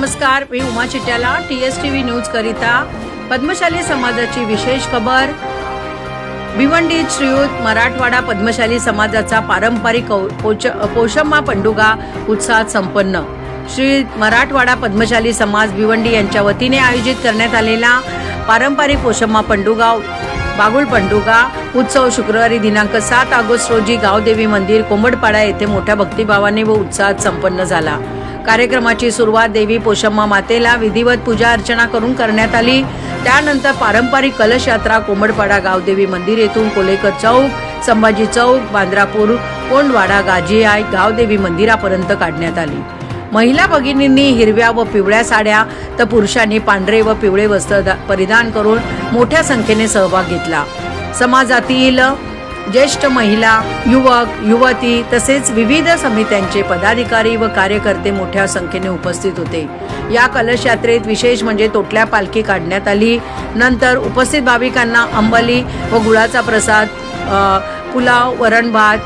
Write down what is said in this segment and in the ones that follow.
नमस्कार, मी Uma चिट्याला TSTV news करिता पद्मशाली समाजाची विशेष खबर। भिवंडीत श्रीयुत मराठवाडा पद्मशाली समाजाचा पारंपरिक पोषम्मा पंडुगा उत्साहात संपन्न। श्री मराठवाडा पद्मशाली समाज भिवंडी यांच्या वतीने आयोजित करण्यात आलेला पारंपरिक पोषम्मा पंडुगा बागुल पंडुगा उत्सव शुक्रवारी दिनांक 7 ऑगस्ट रोजी गावदेवी मंदिर कोंबडपाडा येथे मोठ्या भक्तिभावाने व उत्साहात संपन्न झाला। कार्यक्रमाची सुरुवात देवी पोषम्मा मातेला विधिवत पूजा अर्चना करून करण्यात आली। त्यानंतर पारंपरिक कलश यात्रा कोंबडपाडा गावदेवी मंदिर येथून कोलेकर चौक, संभाजी चौक, बांद्रापूर, कोंडवाडा, गाजियाई गावदेवी मंदिरापर्यंत काढण्यात आली। महिला भगिनींनी हिरव्या व पिवळ्या साड्या तर पुरुषांनी पांढरे व पिवळे वस्त्र परिधान करून मोठ्या संख्येने सहभाग घेतला। समाजातील ज्येष्ठ महिला, युवक, युवती तसेच विविध समित्यांचे पदाधिकारी व कार्यकर्ते मोठ्या संख्येने उपस्थित होते। या कलश यात्रेत विशेष म्हणजे तोटल्या पालखी काढण्यात आली। नंतर उपस्थित भाविकांना अंबली व गुळाचा प्रसाद, पुलाव, वरण भात,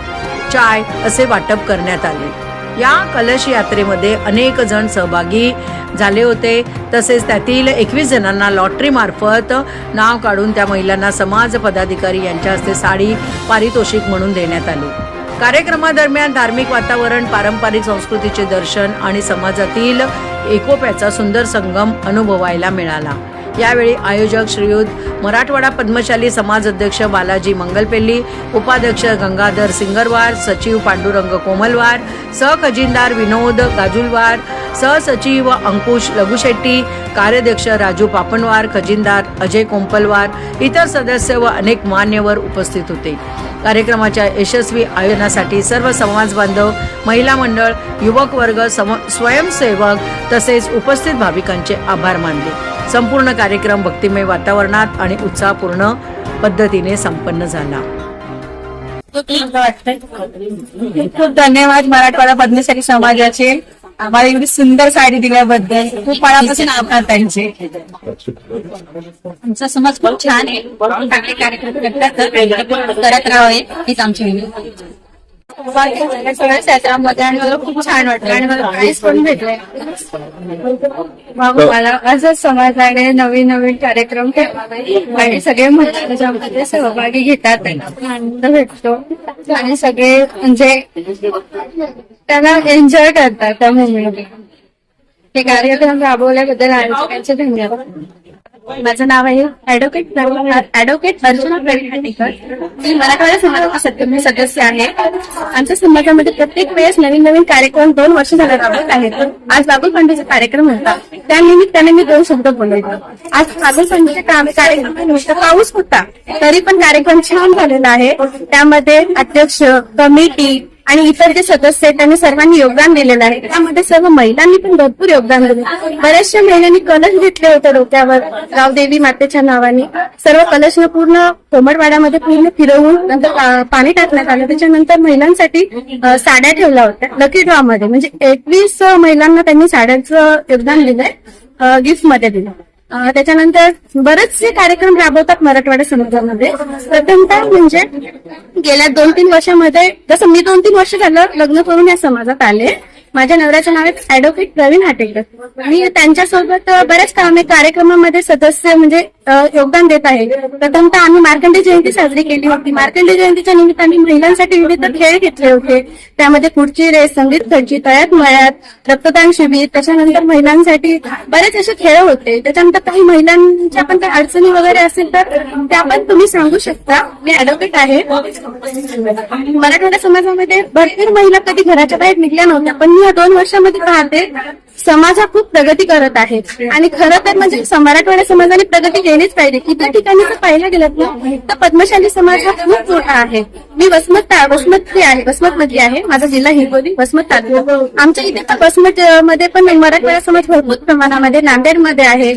चाय असे वाटप करण्यात आले। या कलश यात्रेमध्ये अनेक जण सहभागी झाले होते। तसेच त्यातील 21 जणांना लॉटरी मार्फत नाव काढून त्या महिलांना समाज पदाधिकारी यांच्या हस्ते साडी पारितोषिक म्हणून देण्यात आले। कार्यक्रमादरम्यान धार्मिक वातावरण, पारंपरिक संस्कृतीचे दर्शन आणि समाजातील एकोप्याचा सुंदर संगम अनुभवायला मिळाला। यावेळी आयोजक श्रीयुत मराठवाडा पद्मशाली समाज अध्यक्ष बालाजी मंगलपेल्ली, उपाध्यक्ष गंगाधर सिंगरवार, सचिव पांडुरंग कोमलवार, सहखजिनदार विनोद गाजुलवार, सहसचिव अंकुश लघुशेट्टी, कार्याध्यक्ष राजू पापणवार, खजिनदार अजय कोंपलवार, इतर सदस्य व अनेक मान्यवर उपस्थित होते। कार्यक्रमाच्या यशस्वी आयोजनासाठी सर्व समाज बांधव, महिला मंडळ, युवक वर्ग, स्वयंसेवक तसेच उपस्थित भाविकांचे आभार मानले। संपूर्ण कार्यक्रम भक्तिमय वातावरणात आणि उत्साहपूर्ण पद्धतीने संपन्न झाला। खूप धन्यवाद मराठवाडा पद्मशाली समाजाचे आम्हाला एवढी सुंदर साडी दिल्याबद्दल खूप मनापासून आभार त्यांचे। आमचा समाज खूप छान आहे, चांगले कार्यक्रम करत राहावे हीच आमची विनंती। सगळ्या क्षेत्रामध्ये आणि मला खूप छान वाटलं आणि मला प्राईज पण भेटलंय। मला असं समाजाने नवीन नवीन कार्यक्रम ठेवावे आणि सगळे महिला त्याच्यामध्ये सहभागी घेतात, आनंद भेटतो आणि सगळे म्हणजे त्यांना एन्जॉय करतात त्या मुवमेंट। हे कार्यक्रम राबवल्याबद्दल त्यांचे धन्यवाद। माझं नाव आहे ऍडव्होकेट अर्चना प्रवीण हाटेकर। मी मराठवाडा समाजाचे सदस्य आहे। आमच्या समाजामध्ये प्रत्येक वेळेस नवीन नवीन कार्यक्रम 2 वर्ष झाले राबवत आहेत। आज बागुल पंडीचा कार्यक्रम होता, त्या निमित्ताने मी 2 शब्द बोलले। आज बागुल पंडीचा कार्यक्रम पाऊस होता तरी पण कार्यक्रम छान झालेला आहे। त्यामध्ये अध्यक्ष, कमिटी आणि इतर जे सदस्य आहेत त्यांनी सर्वांनी योगदान दिलेलं आहे। त्यामध्ये सर्व महिलांनी पण भरपूर योगदान दिले। बऱ्याचशा महिलांनी कलश घेतले होते डोक्यावर गावदेवी मातेच्या नावाने। सर्व कलशनं पूर्ण कोंबडवाड्यामध्ये पूर्ण फिरवून नंतर पाणी टाकण्यात आलं। त्याच्यानंतर महिलांसाठी साड्या ठेवल्या होत्या लकी ड्रॉ मध्ये, म्हणजे 21 महिलांना त्यांनी साड्यांचं योगदान दिलंय, गिफ्ट मध्ये दिलं। त्याच्यानंतर बरेचसे कार्यक्रम राबवतात मराठवाडा समाजामध्ये। प्रथमतः म्हणजे गेल्या 2-3 वर्षामध्ये, जसं मी 2-3 वर्ष झालं लग्न करून या समाजात आले। माझ्या नवऱ्याचं नाव आहे ऍडव्होकेट प्रवीण हाटेकर। मी त्यांच्यासोबत बऱ्याच कार्यक्रमामध्ये सदस्य म्हणजे योगदान देत आहे। प्रथमतः आम्ही मार्कंडे जयंती साजरी केली होती। मार्कंडे जयंतीच्या निमित्ताने महिलांसाठी विविध खेळ घेतले होते। त्यामध्ये खुर्ची रेस, संगीत खुर्ची, तळ्यात मळ्यात, रक्तदान शिबिर, त्याच्यानंतर महिलांसाठी बरेच असे खेळ होते। त्याच्यानंतर काही महिलांच्या पण काही अडचणी वगैरे असेल तर त्या पण तुम्ही सांगू शकता। मी ऍडव्होकेट आहे। मराठवाडा समाजामध्ये भरपूर महिला कधी घराच्या बाहेर निघल्या नव्हत्या, पण मी या 2 वर्षामध्ये पाहते समाज हा खूप प्रगती करत आहे। आणि खरं तर म्हणजे मराठवाडा समाजाने प्रगती केलीच पाहिजे। इतर ठिकाणी जर पाहिलं गेलं ना तर पद्मशाली समाज हा खूप मोठा आहे। मी वसमतमधली आहे। माझा जिल्हा हिंगोली, वसमत तालुका। आमच्या इथे वसमत मध्ये पण मराठवाडा समाज भरपूर प्रमाणामध्ये, नांदेडमध्ये आहे,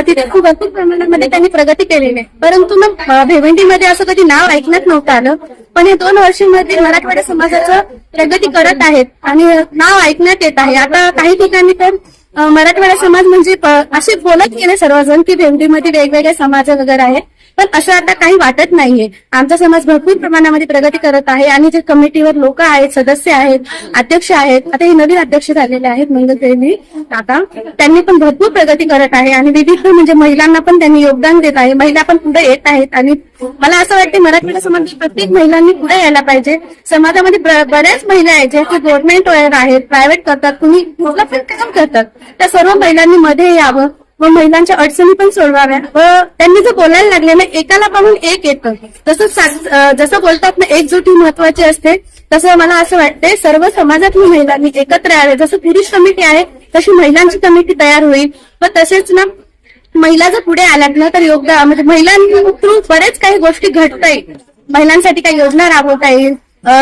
तिथे खूप भरपूर प्रमाणामध्ये त्यांनी प्रगती केलेली आहे। परंतु मग भिवंडीमध्ये असं कधी नाव ऐकण्यात नव्हतं आलं, पण या 2 वर्षांमध्ये मराठवाडा समाजाचं प्रगती करत आहेत आणि नाव ऐकण्यात येत आहे। आता काही ठिकाणी तर मराठवाडा समाज म्हणजे असे बोलत गेले सर्वजण की भिवंडीमध्ये वेगवेगळे समाज वगैरे आहेत, पण असं आता काही वाटत नाहीये. आमचा समाज भरपूर प्रमाणामध्ये प्रगती करत आहे आणि जे कमिटीवर लोक आहेत, सदस्य आहेत, अध्यक्ष आहेत, आता हे नवीन अध्यक्ष झालेले आहेत मंगलदेवी काका, त्यांनी पण भरपूर प्रगती करत आहे आणि विविध म्हणजे महिलांना पण त्यांनी योगदान देत आहे. महिला पण पुढे येत आहेत आणि मला असं वाटतं मराठवाडा समाज प्रत्येक महिलांनी पुढे यायला पाहिजे. समाजामध्ये बऱ्याच महिला आहेत ज्या की गव्हर्नमेंट आहेत, प्रायव्हेट करतात, कुणी कुठलं पण काम करतात. त्या सर्व महिलांनी मध्ये यावं व महिलांच्या अडचणी पण सोडवाव्या व त्यांनी जर बोलायला लागले ना, एकाला पाहून एक येतं. जसं बोलतात ना, एकजुटी महत्वाची असते, तसं मला असं वाटते सर्व समाजातील महिलांनी एकत्र यावे. जसं पुरुष कमिटी आहे तशी महिलांची कमिटी तयार होईल व तसेच ना महिला जर पुढे आल्यात ना तर योगदान म्हणजे महिलांच्या थ्रू बरेच काही गोष्टी घडता येईल. महिलांसाठी काही योजना राबवता येईल,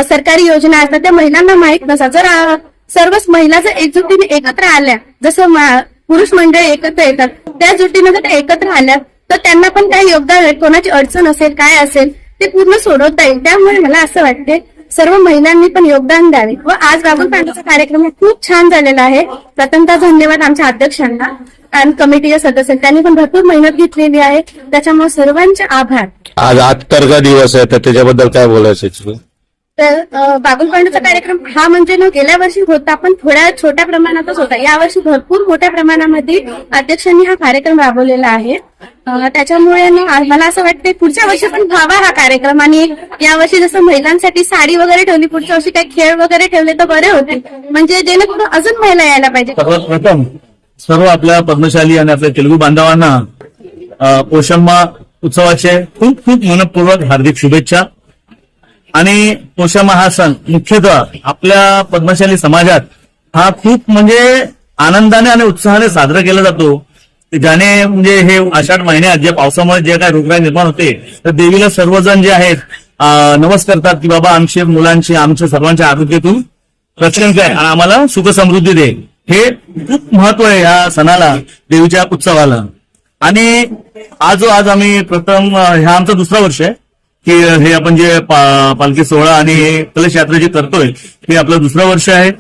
सरकारी योजना असतात त्या महिलांना माहित नसतात. जर सर्वच महिला जर एकजुटीने एकत्र आल्या, जसं पुरुष मंडळी एकत्र येतात त्या जुटीने जर त्या एकत्र आल्या तर त्यांना पण काही योगदान आहे. कोणाची अडचण असेल काय असेल ते पूर्ण सोडवता येईल. त्यामुळे मला असं वाटते सर्व महिलांनी पण योगदान द्यावे. व आज राहुल पांडेचा कार्यक्रम खूप छान झालेला आहे. प्रथमतः धन्यवाद आमच्या अध्यक्षांना आणि कमिटीच्या सदस्य, त्यांनी पण भरपूर मेहनत घेतलेली आहे. त्याच्यामुळे सर्वांचे आभार. आज आत्तर्गा दिवस आहे तर त्याच्याबद्दल काय बोलायचं? तर बागुल पांडेचा कार्यक्रम हा म्हणजे ना गेल्या वर्षी होता पण थोड्या छोट्या प्रमाणातच होता. यावर्षी भरपूर मोठ्या प्रमाणामध्ये अध्यक्षांनी हा कार्यक्रम राबवलेला आहे. त्याच्यामुळे ना मला असं वाटतं पुढच्या वर्षी पण व्हावा हा कार्यक्रम. आणि यावर्षी जसं महिलांसाठी साडी वगैरे ठेवली, पुढच्या वर्षी काही खेळ वगैरे ठेवले तर बरे होते, म्हणजे जेणेकरून अजून महिला यायला पाहिजे. सर्वप्रथम सर्व आपल्या पद्मशाली आणि आपल्या तेलुगू बांधवांना पोषम्मा उत्सवाचे खूप खूप मनपूर्वक हार्दिक शुभेच्छा. आणि पोषम्मा हा सण मुख्यतः आपल्या पद्मशाली समाजात हा खूप म्हणजे आनंदाने आणि उत्साहाने साजरा केला जातो. ज्याने म्हणजे हे आषाढ महिन्यात जे पावसामुळे जे काही रोगराई निर्माण होते तर देवीला सर्वजण जे आहेत नमस करतात की बाबा आमच्या मुलांचे आमच्या सर्वांच्या आरोग्यातून रक्षण कर आणि आम्हाला सुख समृद्धी दे. हे खूप महत्व आहे या सणाला, देवीच्या उत्सवाला. आणि आज आम्ही प्रथम ह्या आमचा दुसरा वर्ष आहे की हे आपण जे पालखी सोहळा आणि कलश यात्रा जे करतोय हे आपलं दुसरं वर्ष आहे.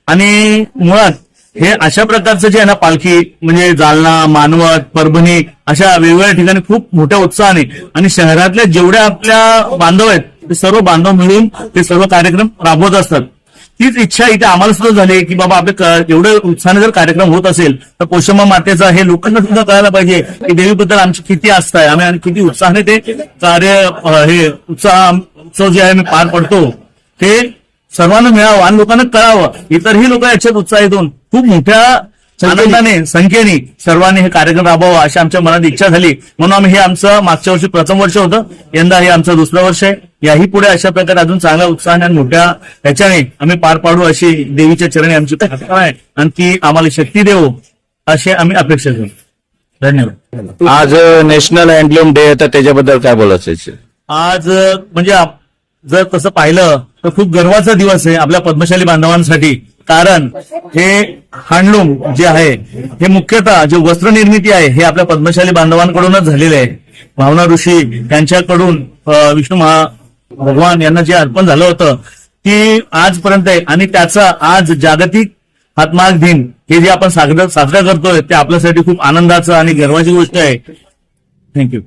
आणि मुळात हे अशा प्रकारचं जे आहे ना पालखी म्हणजे जालना, मानवत, परभणी अशा वेगवेगळ्या ठिकाणी खूप मोठ्या उत्साहाने आणि शहरातल्या जेवढ्या आपल्या बांधव आहेत ते सर्व बांधव मिळून ते सर्व कार्यक्रम राबवत असतात. तीच इच्छा इथे आम्हाला सुद्धा झाली की बाबा आपल्या एवढ्या उत्साहाने जर कार्यक्रम होत असेल तर पोषम्मा मातेचा हे लोकांना सुद्धा कळायला पाहिजे की देवीबद्दल आमची किती आस्था आहे, आम्ही किती उत्साहाने ते कार्य हे उत्सव जे आहे मी पार पडतो ते सर्वांना मिळावं आणि लोकांना कळावं. इतरही लोक याच्यात उत्साहित होऊन खूप मोठ्या आनंदाने संख्येने सर्वांनी हे कार्यक्रम राबवावा अशी आमच्या मनात इच्छा झाली. म्हणून आम्ही हे आमचं मागच्या वर्षी प्रथम वर्ष होतं, यंदा हे आमचं दुसरं वर्ष आहे. याही पुढे अशा प्रकारे अजून चांगल्या उत्साहाने आणि मोठ्या ह्याच्याने आम्ही पार पाडू अशी देवीच्या चरणी आमची प्रार्थना आहे आणि ती आम्हाला शक्ती देवो असे आम्ही अपेक्षा करू. धन्यवाद. आज नॅशनल हँडलूम डे आहे तर त्याच्याबद्दल काय बोलायचं? आज म्हणजे जर तसं पाहिलं तर खूप गर्वाचा दिवस आहे आपल्या पद्मशाली बांधवांसाठी. कारण हे हँडलूम जे आहे हे मुख्यतः जे वस्त्र निर्मिती आहे हे आपल्या पद्मशाली बांधवांकडूनच झालेले आहे. भावना ऋषी यांच्याकडून विष्णू भगवान यांना जे अर्पण झालं होतं ती आजपर्यंत आहे. आणि त्याचा आज जागतिक हातमाग दिन हे जे आपण साजरा करतोय ते आपल्यासाठी खूप आनंदाचं आणि गर्वाची गोष्ट आहे. थँक्यू.